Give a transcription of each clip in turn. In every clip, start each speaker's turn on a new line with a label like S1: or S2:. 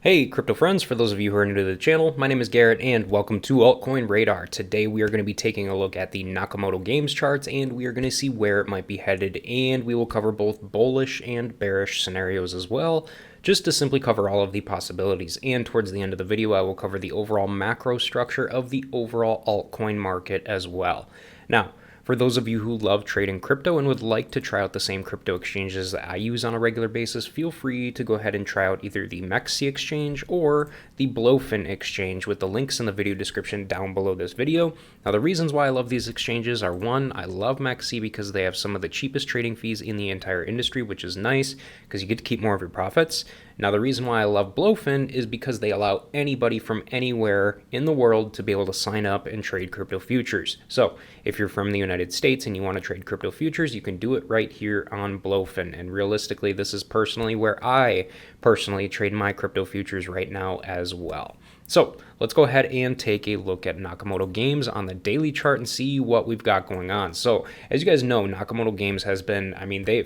S1: Hey crypto friends, for those of you who are new to the channel, my name is Garrett and welcome to Altcoin Radar. Today we are going to be taking a look at the Nakamoto Games charts and we are going to see where it might be headed, and we will cover both bullish and bearish scenarios as well, just to simply cover all of the possibilities. And towards the end of the video I will cover the overall macro structure of the overall altcoin market as well. Now, for those of you who love trading crypto and would like to try out the same crypto exchanges that I use on a regular basis, feel free to go ahead and try out either the MEXC exchange or the Blowfin exchange with the links in the video description down below this video. Now, the reasons why I love these exchanges are: one, I love MEXC because they have some of the cheapest trading fees in the entire industry, which is nice because you get to keep more of your profits. Now, the reason why I love Blowfin is because they allow anybody from anywhere in the world to be able to sign up and trade crypto futures. So if you're from the United States and you want to trade crypto futures, you can do it right here on Blowfin. And realistically, this is personally where I personally trade my crypto futures right now as well. So let's go ahead and take a look at Nakamoto Games on the daily chart and see what we've got going on. So as you guys know, Nakamoto Games has been,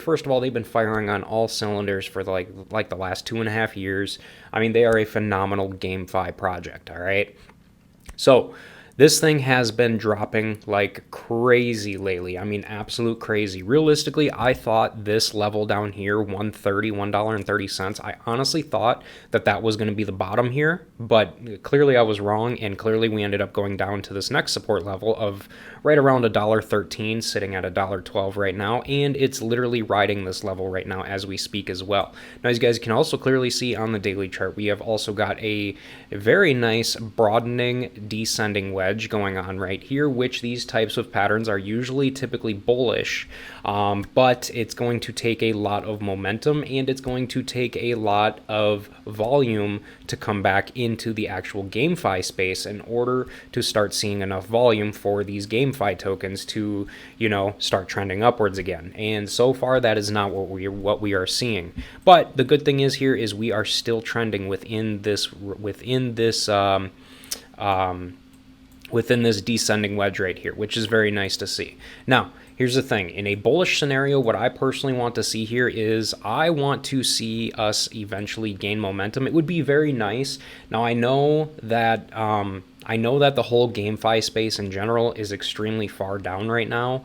S1: first of all, they've been firing on all cylinders for like the last 2.5 years. They are a phenomenal GameFi project, all right? So this thing has been dropping like crazy lately. Absolute crazy. Realistically, I thought this level down here, $1.30, I honestly thought that was going to be the bottom here, but clearly I was wrong, and clearly we ended up going down to this next support level of right around $1.13, sitting at $1.12 right now, and it's literally riding this level right now as we speak as well. Now, as you guys can also clearly see on the daily chart, we have also got a very nice broadening descending wedge going on right here, which these types of patterns are usually typically bullish, but it's going to take a lot of momentum and it's going to take a lot of volume to come back into the actual GameFi space in order to start seeing enough volume for these GameFi tokens to, start trending upwards again. And so far that is not what we are seeing. But the good thing is here is we are still trending within this descending wedge right here, which is very nice to see. Now, here's the thing. In a bullish scenario, what I personally want to see here is I want to see us eventually gain momentum. It would be very nice. Now, I know that the whole GameFi space in general is extremely far down right now,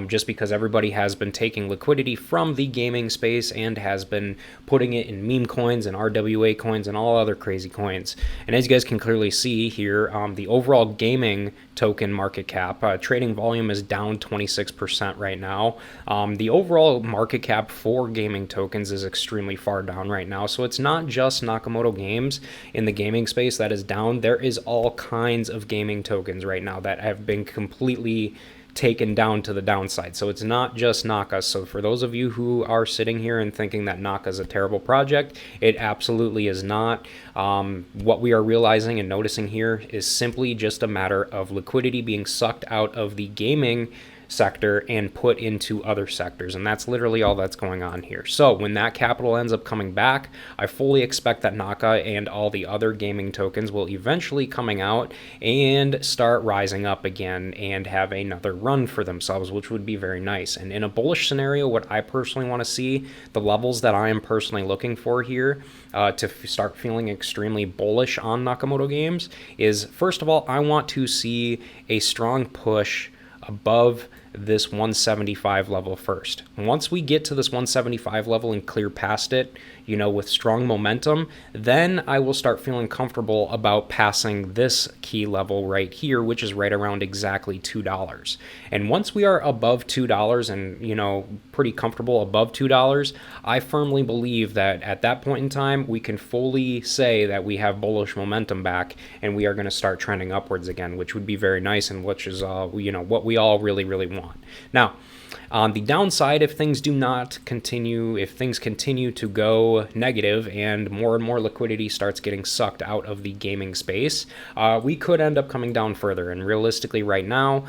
S1: just because everybody has been taking liquidity from the gaming space and has been putting it in meme coins and RWA coins and all other crazy coins. And as you guys can clearly see here, the overall gaming token market cap, trading volume is down 26% right now. The overall market cap for gaming tokens is extremely far down right now. So it's not just Nakamoto Games in the gaming space that is down. There is all kinds of gaming tokens right now that have been completely taken down to the downside. So it's not just Naka. So for those of you who are sitting here and thinking that Naka is a terrible project, it absolutely is not. What we are realizing and noticing here is simply just a matter of liquidity being sucked out of the gaming sector and put into other sectors, and that's literally all that's going on here. So when that capital ends up coming back, I fully expect that Naka and all the other gaming tokens will eventually coming out and start rising up again and have another run for themselves, which would be very nice. And in a bullish scenario, what I personally want to see, the levels that I am personally looking for here to start feeling extremely bullish on Nakamoto Games is, first of all, I want to see a strong push above this 175 level first. Once we get to this 175 level and clear past it, with strong momentum, then I will start feeling comfortable about passing this key level right here, which is right around exactly $2. And once we are above $2 and, pretty comfortable above $2, I firmly believe that at that point in time, we can fully say that we have bullish momentum back and we are going to start trending upwards again, which would be very nice and which is, what we all really, really want. Now, on the downside, if things continue to go negative and more liquidity starts getting sucked out of the gaming space, we could end up coming down further. And realistically right now,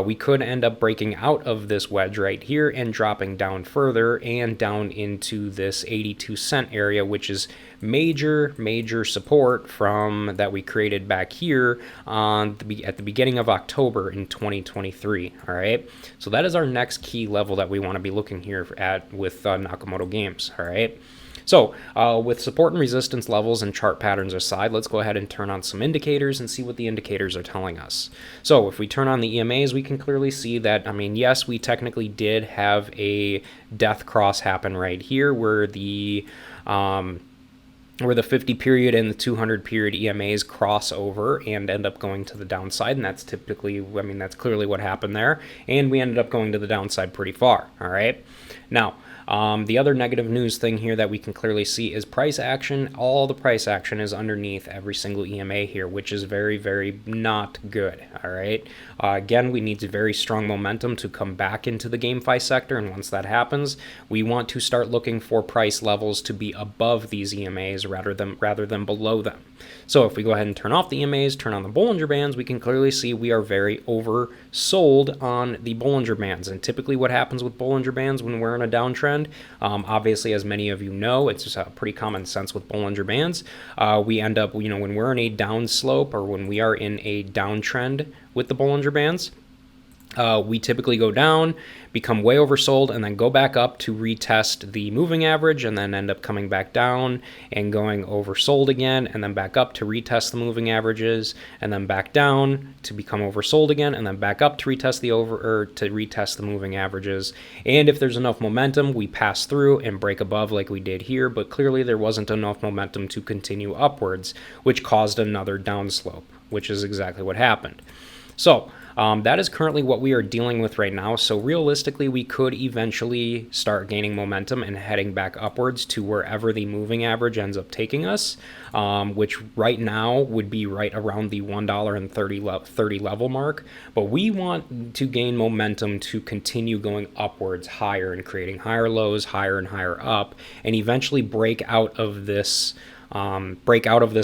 S1: we could end up breaking out of this wedge right here and dropping down further and down into this 82-cent area, which is major support from that we created back here at the beginning of October in 2023. All right, so that is our next key level that we want to be looking here at with Nakamoto Games. All right. So with support and resistance levels and chart patterns aside, let's go ahead and turn on some indicators and see what the indicators are telling us. So if we turn on the EMAs, we can clearly see that, I mean, yes, we technically did have a death cross happen right here where the 50 period and the 200 period EMAs cross over and end up going to the downside. And that's typically, I mean, that's clearly what happened there. And we ended up going to the downside pretty far. All right. Now, the other negative news thing here that we can clearly see is price action. All the price action is underneath every single EMA here, which is very, very not good. All right. Again, we need very strong momentum to come back into the GameFi sector. And once that happens, we want to start looking for price levels to be above these EMAs rather than below them. So if we go ahead and turn off the EMAs, turn on the Bollinger Bands, we can clearly see we are very oversold on the Bollinger Bands. And typically what happens with Bollinger Bands when we're in a downtrend, obviously, as many of you know, it's just pretty common sense with Bollinger Bands. We end up, when we're in a down slope or when we are in a downtrend with the Bollinger Bands, we typically go down, become way oversold, and then go back up to retest the moving average, and then end up coming back down and going oversold again, and then back up to retest the moving averages, and then back down to become oversold again, and then back up to retest the moving averages. And if there's enough momentum, we pass through and break above like we did here, but clearly there wasn't enough momentum to continue upwards, which caused another downslope, which is exactly what happened. So that is currently what we are dealing with right now. So realistically, we could eventually start gaining momentum and heading back upwards to wherever the moving average ends up taking us, which right now would be right around the $1.30 level mark. But we want to gain momentum to continue going upwards higher and creating higher lows, higher and higher up, and eventually break out of this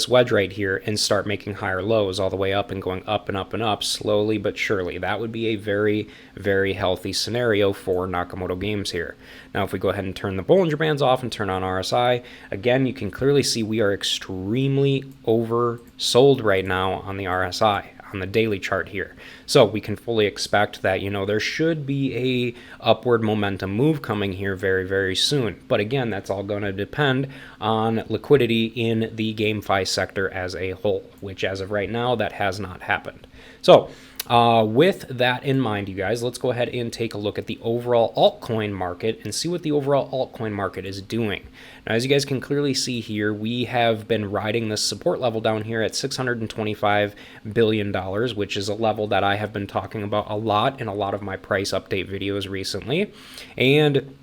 S1: wedge right here and start making higher lows all the way up and going up and up and up slowly but surely. That would be a very, very healthy scenario for Nakamoto Games here. Now, if we go ahead and turn the Bollinger Bands off and turn on RSI, again, you can clearly see we are extremely oversold right now on the RSI, on the daily chart here. So we can fully expect that, there should be a upward momentum move coming here very, very soon. But again, that's all going to depend on liquidity in the GameFi sector as a whole, which as of right now, that has not happened. So with that in mind, you guys, let's go ahead and take a look at the overall altcoin market and see what the overall altcoin market is doing. Now, as you guys can clearly see here, we have been riding this support level down here at $625 billion, which is a level that I have been talking about a lot in a lot of my price update videos recently. And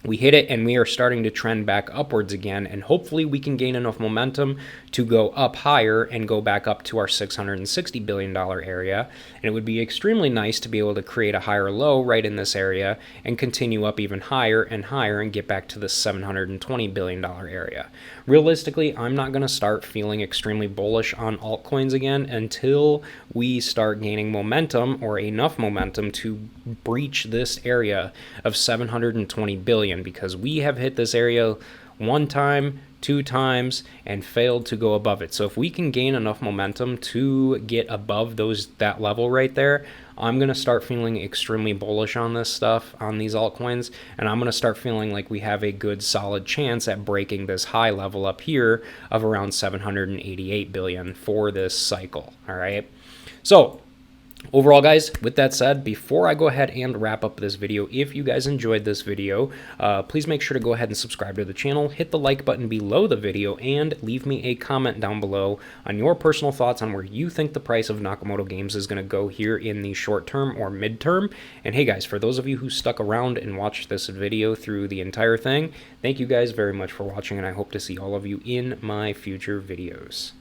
S1: we hit it and we are starting to trend back upwards again, and hopefully we can gain enough momentum to go up higher and go back up to our $660 billion area. And it would be extremely nice to be able to create a higher low right in this area and continue up even higher and higher and get back to the $720 billion area. Realistically, I'm not going to start feeling extremely bullish on altcoins again until we start gaining momentum or enough momentum to breach this area of 720 billion, because we have hit this area one time, two times, and failed to go above it. So if we can gain enough momentum to get above that level right there, I'm going to start feeling extremely bullish on this stuff, on these altcoins, and I'm going to start feeling like we have a good solid chance at breaking this high level up here of around 788 billion for this cycle. All right. So overall, guys, with that said, before I go ahead and wrap up this video, if you guys enjoyed this video, please make sure to go ahead and subscribe to the channel, hit the like button below the video, and leave me a comment down below on your personal thoughts on where you think the price of Nakamoto Games is going to go here in the short term or midterm. And hey guys, for those of you who stuck around and watched this video through the entire thing, thank you guys very much for watching, and I hope to see all of you in my future videos.